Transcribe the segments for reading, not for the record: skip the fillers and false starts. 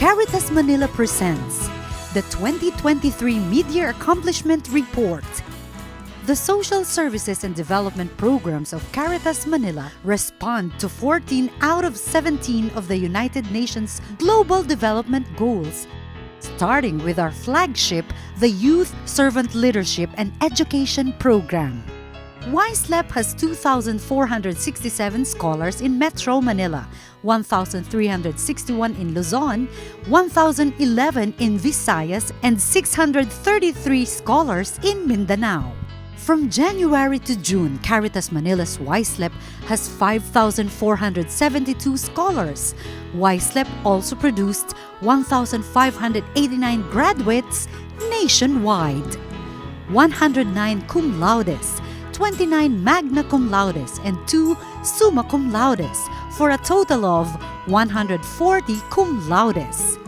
Caritas Manila presents the 2023 Mid-Year Accomplishment Report. The social services and development programs of Caritas Manila respond to 14 out of 17 of the United Nations Global Development Goals, starting with our flagship, the Youth Servant Leadership and Education Program. YSLEP has 2,467 scholars in Metro Manila, 1,361 in Luzon, 1,011 in Visayas, and 633 scholars in Mindanao. From January to June, Caritas Manila's YSLEP has 5,472 scholars. YSLEP also produced 1,589 graduates nationwide, 109 cum laudes, 29 magna cum laudes, and 2 summa cum laudes, for a total of 140 cum laudes.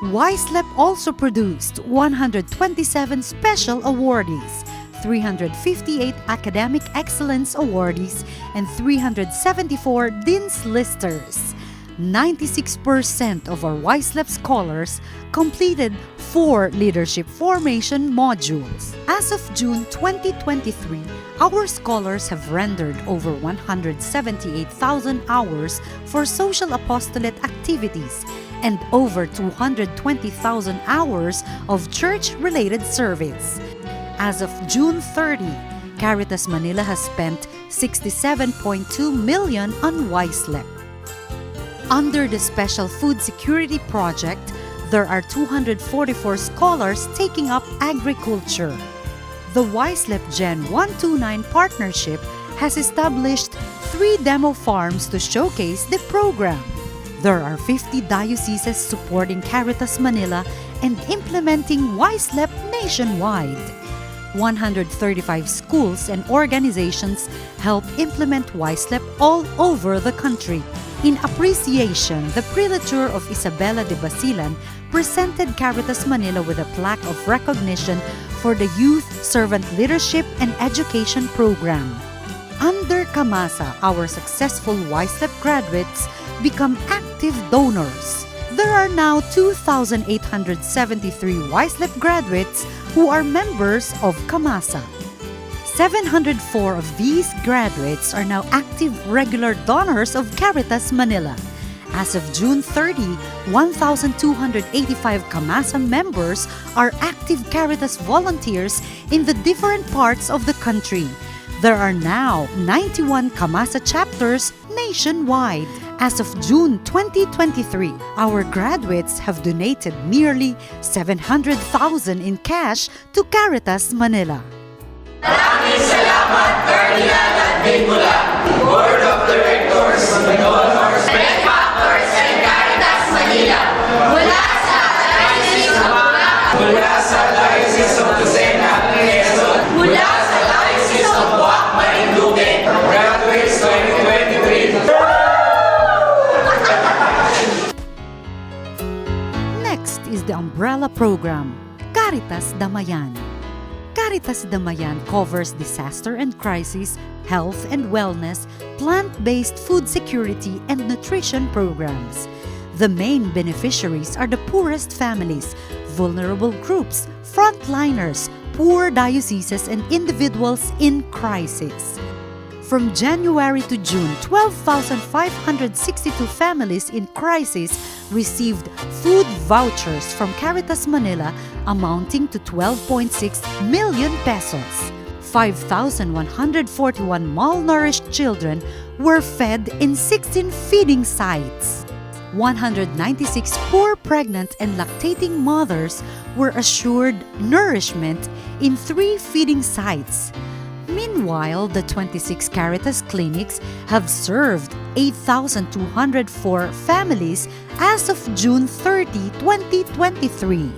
YSLEP also produced 127 special awardees, 358 academic excellence awardees, and 374 Dean's Listers. 96% of our YSLEP scholars completed 4 leadership formation modules. As of June 2023, our scholars have rendered over 178,000 hours for social apostolate activities and over 220,000 hours of church-related service. As of June 30, Caritas Manila has spent 67.2 million on YSLEP. Under the Special Food Security Project, there are 244 scholars taking up agriculture. The YSLEP Gen 129 partnership has established 3 demo farms to showcase the program. There are 50 dioceses supporting Caritas Manila and implementing YSLEP nationwide. 135 schools and organizations help implement YSLEP all over the country. In appreciation, the Prelature of Isabela de Basilan presented Caritas Manila with a plaque of recognition for the Youth Servant Leadership and Education Program. Under CAMASA, our successful YSLEP graduates become active donors. There are now 2,873 YSLEP graduates who are members of CAMASA. 704 of these graduates are now active regular donors of Caritas Manila. As of June 30, 1,285 CAMASA members are active Caritas volunteers in the different parts of the country. There are now 91 CAMASA chapters nationwide. As of June 2023, our graduates have donated nearly 700,000 in cash to Caritas Manila. Maraming salamat, Cardinal at Bingula, Board of Directors, Donors, Benefactors, and Caritas Manila. Mula sa Diocese of Bulacan, mula sa Diocese of Lucena, Quezon, mula sa Diocese of Buac, Marinduque, graduates 2023. Next is the umbrella program, Caritas Damayan. Caritas Damayan covers disaster and crisis, health and wellness, plant-based food security, and nutrition programs. The main beneficiaries are the poorest families, vulnerable groups, frontliners, poor dioceses, and individuals in crisis. From January to June, 12,562 families in crisis received food vouchers from Caritas Manila amounting to 12.6 million pesos. 5,141 malnourished children were fed in 16 feeding sites. 196 poor pregnant and lactating mothers were assured nourishment in 3 feeding sites. Meanwhile, the 26 Caritas clinics have served 8,204 families as of June 30, 2023.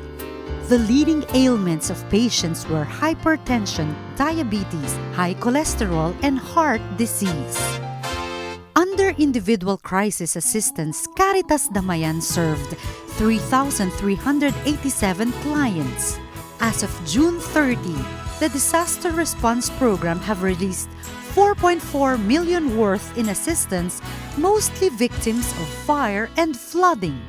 The leading ailments of patients were hypertension, diabetes, high cholesterol, and heart disease. Under individual crisis assistance, Caritas Damayan served 3,387 clients. As of June 30, the Disaster Response Program have released 4.4 million worth in assistance, mostly victims of fire and flooding.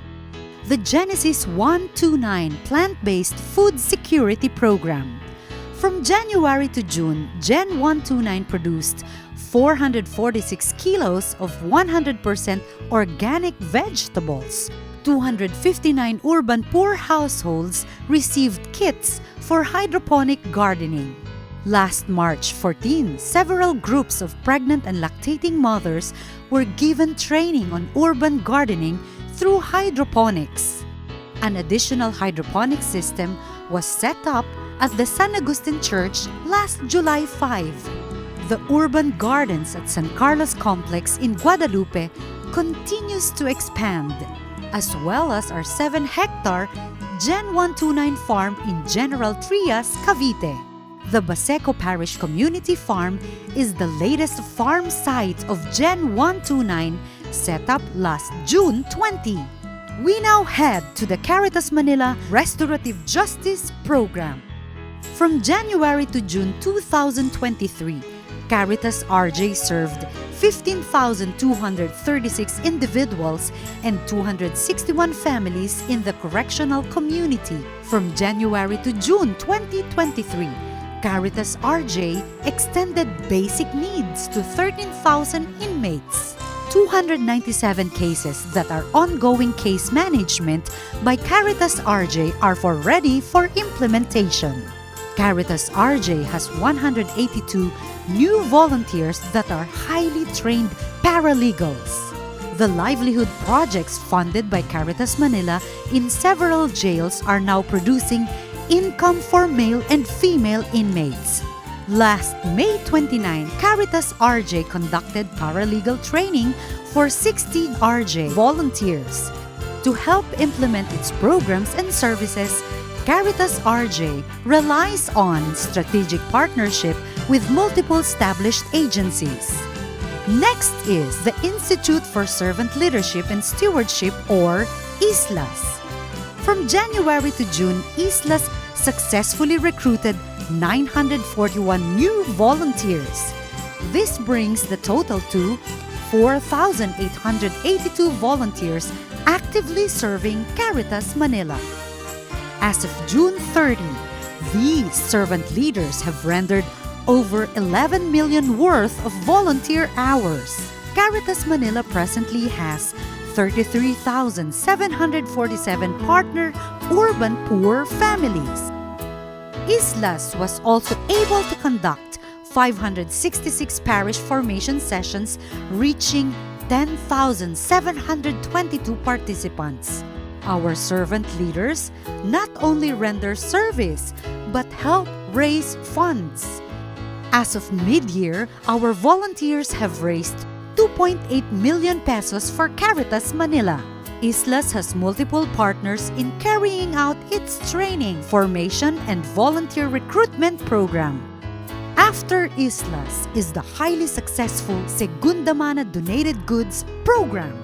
the Genesis 129 Plant-Based Food Security Program. From January to June, Gen 129 produced 446 kilos of 100% organic vegetables. 259 urban poor households received kits for hydroponic gardening. Last March 14, several groups of pregnant and lactating mothers were given training on urban gardening through hydroponics. An additional hydroponic system was set up at the San Agustin Church last July 5. The urban gardens at San Carlos Complex in Guadalupe continues to expand, as well as our 7-hectare Gen 129 farm in General Trias, Cavite. The Baseco Parish Community Farm is the latest farm site of Gen 129 set up last June 20. We now head to the Caritas Manila Restorative Justice Program. From January to June 2023, Caritas RJ served 15,236 individuals and 261 families in the correctional community. From January to June 2023, Caritas RJ extended basic needs to 13,000 inmates. 297 cases that are ongoing case management by Caritas RJ are ready for implementation. Caritas RJ has 182 new volunteers that are highly trained paralegals. The livelihood projects funded by Caritas Manila in several jails are now producing income for male and female inmates. Last May 29, Caritas RJ conducted paralegal training for 60 RJ volunteers. To help implement its programs and services, Caritas RJ relies on strategic partnership with multiple established agencies. Next is the Institute for Servant Leadership and Stewardship, or ISLAS. From January to June, ISLAS successfully recruited 941 new volunteers. This brings the total to 4,882 volunteers actively serving Caritas Manila. As of June 30, these servant leaders have rendered over 11 million worth of volunteer hours. Caritas Manila presently has 33,747 partner urban poor families. ISLAS was also able to conduct 566 parish formation sessions, reaching 10,722 participants. Our servant leaders not only render service, but help raise funds. As of mid-year, our volunteers have raised 2.8 million pesos for Caritas Manila. ISLAS has multiple partners in carrying out its training, formation, and volunteer recruitment program. After ISLAS is the highly successful Segunda Mana Donated Goods program.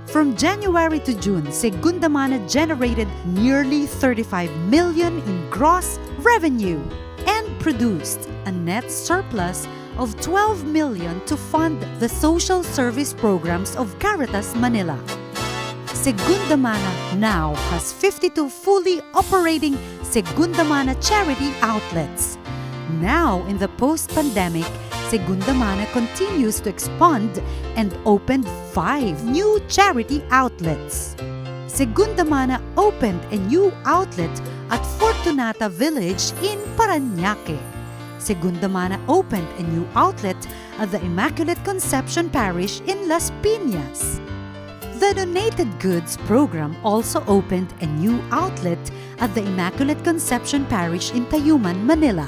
From January to June, Segunda Mana generated nearly 35 million in gross revenue and produced a net surplus of 12 million to fund the social service programs of Caritas Manila. Segunda Mana now has 52 fully operating Segunda Mana charity outlets. Now, in the post-pandemic, Segunda Mana continues to expand and opened 5 new charity outlets. Segunda Mana opened a new outlet at Fortunata Village in Parañaque. Segunda Mana opened a new outlet at the Immaculate Conception Parish in Las Piñas. The Donated Goods program also opened a new outlet at the Immaculate Conception Parish in Tayuman, Manila.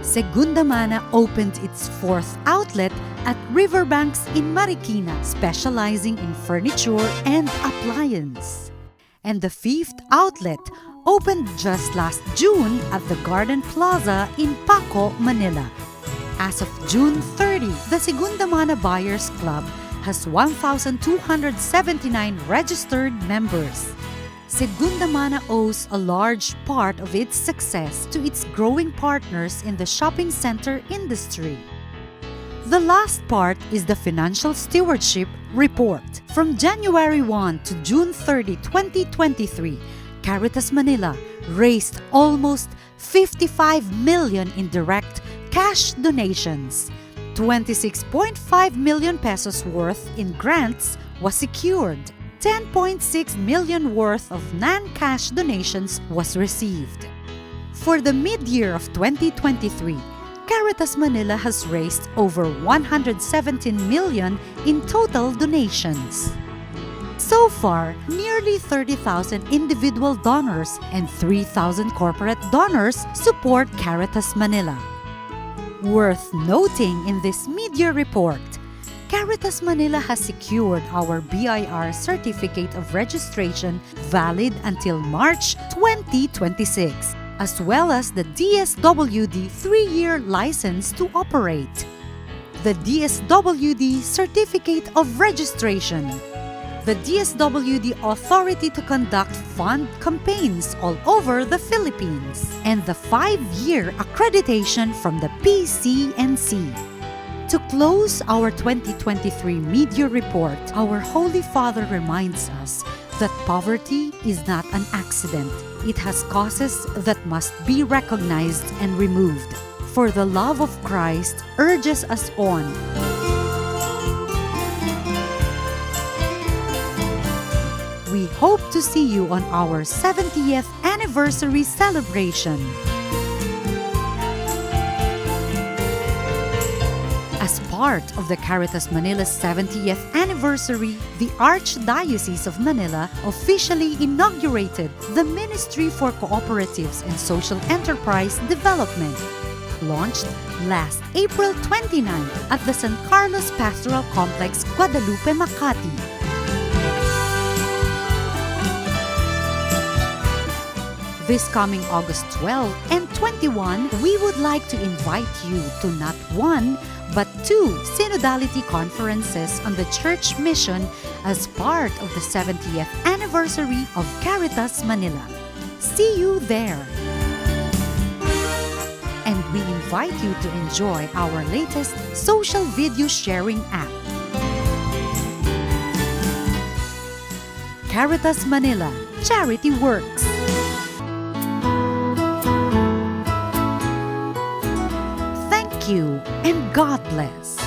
Segunda Mana opened its 4th outlet at Riverbanks in Marikina, specializing in furniture and appliance. And the 5th outlet opened just last June at the Garden Plaza in Paco, Manila. As of June 30, the Segunda Mana Buyers Club has 1,279 registered members. Segunda Mana owes a large part of its success to its growing partners in the shopping center industry. The last part is the Financial Stewardship Report. From January 1 to June 30, 2023, Caritas Manila raised almost 55 million in direct cash donations. 26.5 million pesos worth in grants was secured. 10.6 million worth of non-cash donations was received. For the mid-year of 2023, Caritas Manila has raised over 117 million in total donations. So far, nearly 30,000 individual donors and 3,000 corporate donors support Caritas Manila. Worth noting in this mid-year report, Caritas Manila has secured our BIR Certificate of Registration valid until March 2026, as well as the DSWD 3-year license to operate, the DSWD Certificate of Registration, the DSWD Authority to Conduct Fund Campaigns all over the Philippines, and the 5-year accreditation from the PCNC. To close our 2023 mid-year report, our Holy Father reminds us that poverty is not an accident. It has causes that must be recognized and removed. For the love of Christ urges us on. We hope to see you on our 70th anniversary celebration. As part of the Caritas Manila's 70th anniversary, the Archdiocese of Manila officially inaugurated the Ministry for Cooperatives and Social Enterprise Development, launched last April 29 at the San Carlos Pastoral Complex, Guadalupe, Makati. This coming August 12 and 21, we would like to invite you to not one, but 2 synodality conferences on the church mission as part of the 70th anniversary of Caritas Manila. See you there! And we invite you to enjoy our latest social video sharing app. Caritas Manila, Charity Works. Thank you and God bless.